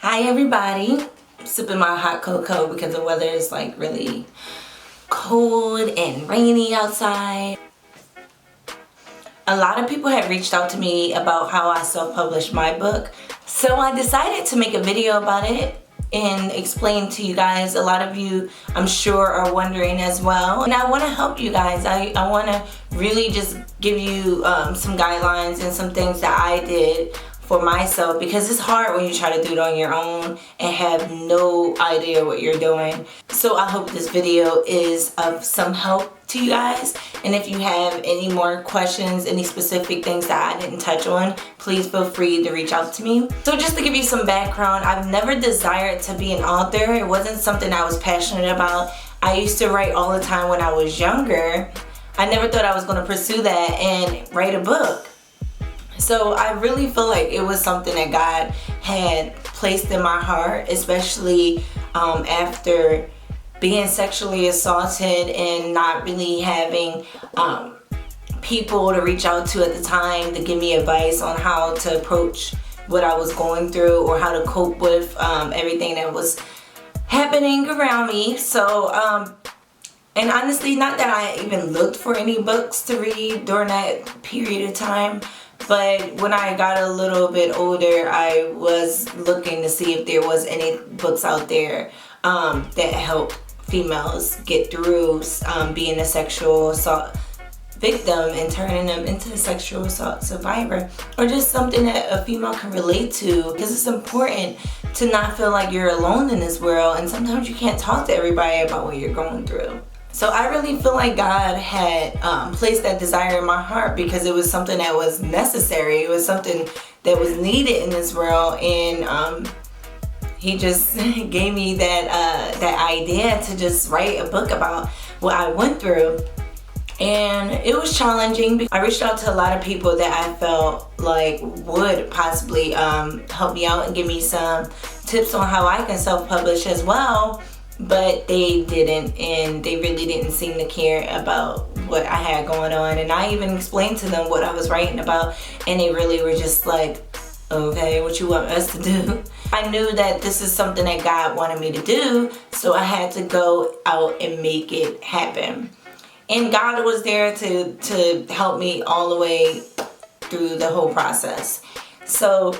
Hi everybody, sipping my hot cocoa because the weather is like really cold and rainy outside. A lot of people have reached out to me about how I self-published my book, so I decided to make a video about it and explain to you guys. A lot of you, I'm sure, are wondering as well, and I want to help you guys. I want to really just give you some guidelines and some things that I did for myself, because it's hard when you try to do it on your own and have no idea what you're doing. So I hope this video is of some help to you guys, and if you have any more questions, any specific things that I didn't touch on, please feel free to reach out to me. So just to give you some background, I've never desired to be an author. It wasn't something I was passionate about. I used to write all the time when I was younger. I never thought I was going to pursue that and write a book. So I really feel like it was something that God had placed in my heart, especially after being sexually assaulted and not really having people to reach out to at the time to give me advice on how to approach what I was going through or how to cope with everything that was happening around me. So and honestly, not that I even looked for any books to read during that period of time, but when I got a little bit older, I was looking to see if there was any books out there that help females get through being a sexual assault victim and turning them into a sexual assault survivor, or just something that a female can relate to, because it's important to not feel like you're alone in this world, and sometimes you can't talk to everybody about what you're going through. So I really feel like God had placed that desire in my heart because it was something that was necessary. It was something that was needed in this world, and He just gave me that idea to just write a book about what I went through. And it was challenging. I reached out to a lot of people that I felt like would possibly help me out and give me some tips on how I can self-publish as well. But they didn't, and they really didn't seem to care about what I had going on. And I even explained to them what I was writing about, and they really were just like, okay, what you want us to do? I knew that this is something that God wanted me to do, so I had to go out and make it happen. And God was there to help me all the way through the whole process. So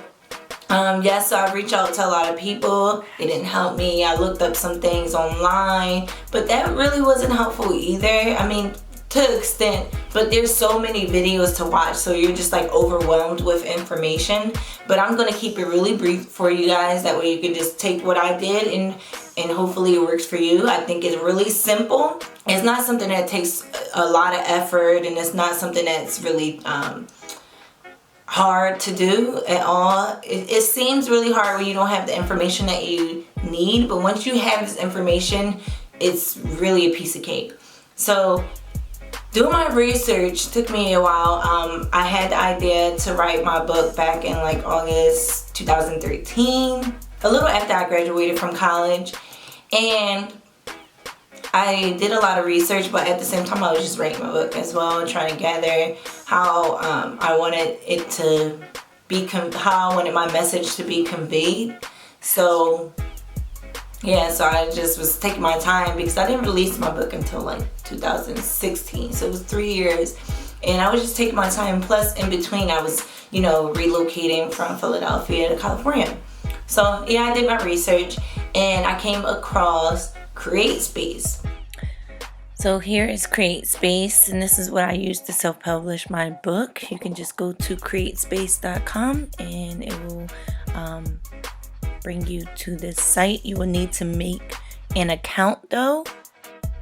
yes, so I reached out to a lot of people. They didn't help me. I looked up some things online, but that really wasn't helpful either. I mean, to an extent, but there's so many videos to watch, so you're just like overwhelmed with information. But I'm gonna keep it really brief for you guys, that way you can just take what I did and hopefully it works for you. I think it's really simple. It's not something that takes a lot of effort, and it's not something that's really hard to do at all. It seems really hard when you don't have the information that you need, but once you have this information, it's really a piece of cake. So doing my research took me a while. I had the idea to write my book back in like August 2013, a little after I graduated from college, and I did a lot of research, but at the same time I was just writing my book as well and trying to gather how I wanted it to be, how I wanted my message to be conveyed. So yeah, so I just was taking my time because I didn't release my book until like 2016, so it was 3 years, and I was just taking my time. Plus in between I was, you know, relocating from Philadelphia to California. So yeah, I did my research and I came across CreateSpace. So here is CreateSpace, and this is what I use to self-publish my book. You can just go to createspace.com and it will bring you to this site. You will need to make an account though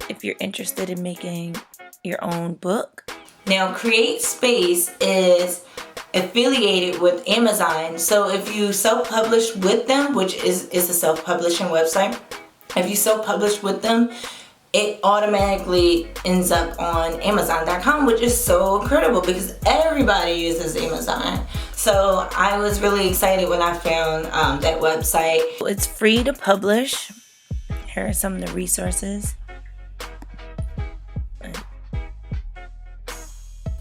if you're interested in making your own book. Now CreateSpace is affiliated with Amazon, so if you self-publish with them, which is a self-publishing website, if you self-publish with them, it automatically ends up on Amazon.com, which is so incredible because everybody uses Amazon. So I was really excited when I found that website. It's free to publish. Here are some of the resources.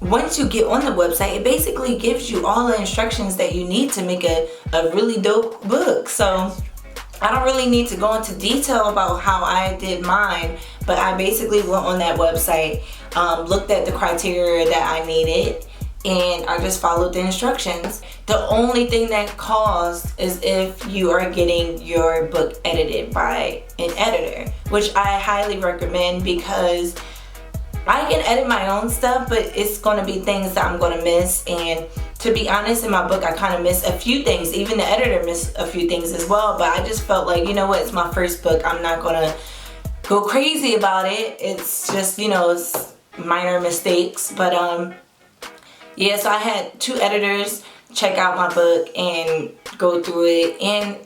Once you get on the website, it basically gives you all the instructions that you need to make a really dope book. So I don't really need to go into detail about how I did mine, but I basically went on that website, looked at the criteria that I needed, and I just followed the instructions. The only thing that costs is if you are getting your book edited by an editor, which I highly recommend, because I can edit my own stuff, but it's going to be things that I'm going to miss. And to be honest, in my book, I kind of missed a few things. Even the editor missed a few things as well. But I just felt like, you know what, it's my first book. I'm not going to go crazy about it. It's just, you know, it's minor mistakes. But yeah, so I had 2 editors check out my book and go through it. And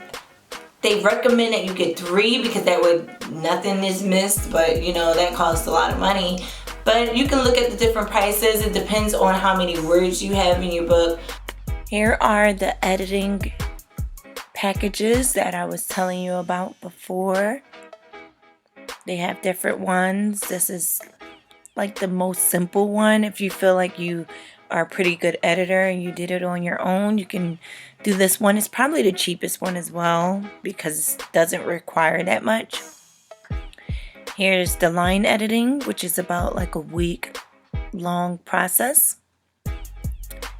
they recommend that you get 3 because that way nothing is missed. But, you know, that costs a lot of money. But you can look at the different prices. It depends on how many words you have in your book. Here are the editing packages that I was telling you about before. They have different ones. This is like the most simple one. If you feel like you are a pretty good editor and you did it on your own, you can do this one. It's probably the cheapest one as well because it doesn't require that much. Here's the line editing, which is about like a week long process.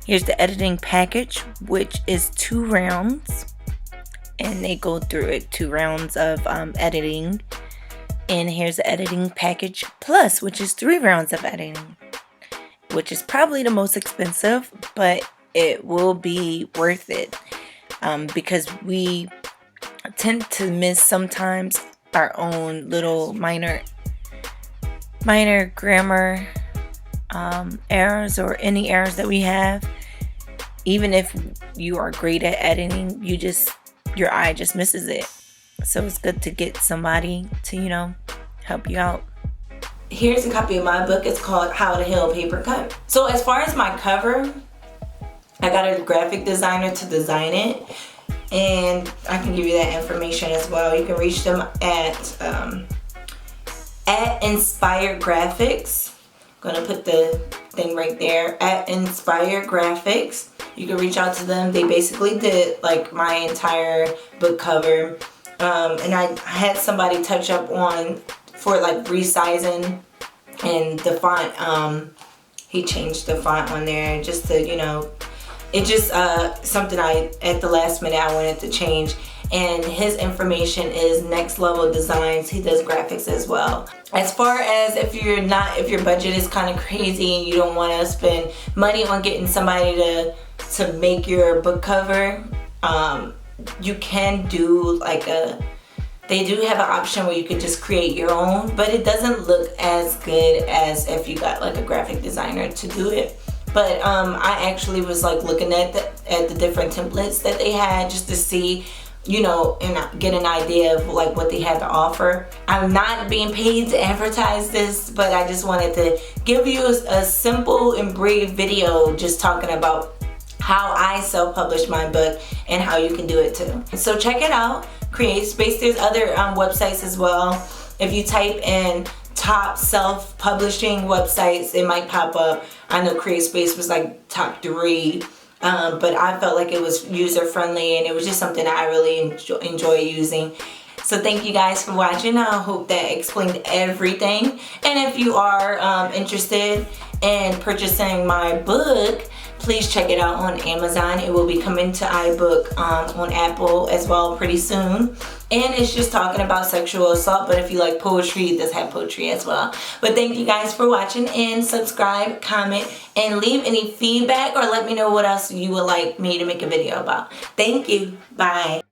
Here's the editing package, which is 2 rounds, and they go through it, 2 rounds of editing. And here's the editing package plus, which is 3 rounds of editing, which is probably the most expensive, but it will be worth it, because we tend to miss sometimes our own little minor grammar errors or any errors that we have. Even if you are great at editing, your eye just misses it. So it's good to get somebody to, you know, help you out. Here's a copy of my book. It's called How to Heal Paper Cut. So as far as my cover, I got a graphic designer to design it. And I can give you that information as well. You can reach them at Inspire Graphics. I'm gonna put the thing right there, at Inspire Graphics. You can reach out to them. They basically did like my entire book cover, and I had somebody touch up on for like resizing and the font. He changed the font on there just to, you know. It's just something at the last minute I wanted to change. And his information is Next Level Designs. He does graphics as well. As far as if your budget is kind of crazy and you don't want to spend money on getting somebody to make your book cover, you can do like they do have an option where you could just create your own, but it doesn't look as good as if you got like a graphic designer to do it. But I actually was like looking at the different templates that they had just to see, you know, and get an idea of like what they had to offer. I'm not being paid to advertise this, but I just wanted to give you a simple and brief video just talking about how I self-published my book and how you can do it too. So check it out, CreateSpace. There's other websites as well. If you type in top self-publishing websites, it might pop up. I know CreateSpace was like top 3, but I felt like it was user-friendly and it was just something I really enjoy using. So thank you guys for watching. I hope that explained everything. And if you are interested in purchasing my book, please check it out on Amazon. It will be coming to iBook on Apple as well pretty soon. And it's just talking about sexual assault, but if you like poetry, it does have poetry as well. But thank you guys for watching, and subscribe, comment, and leave any feedback or let me know what else you would like me to make a video about. Thank you. Bye.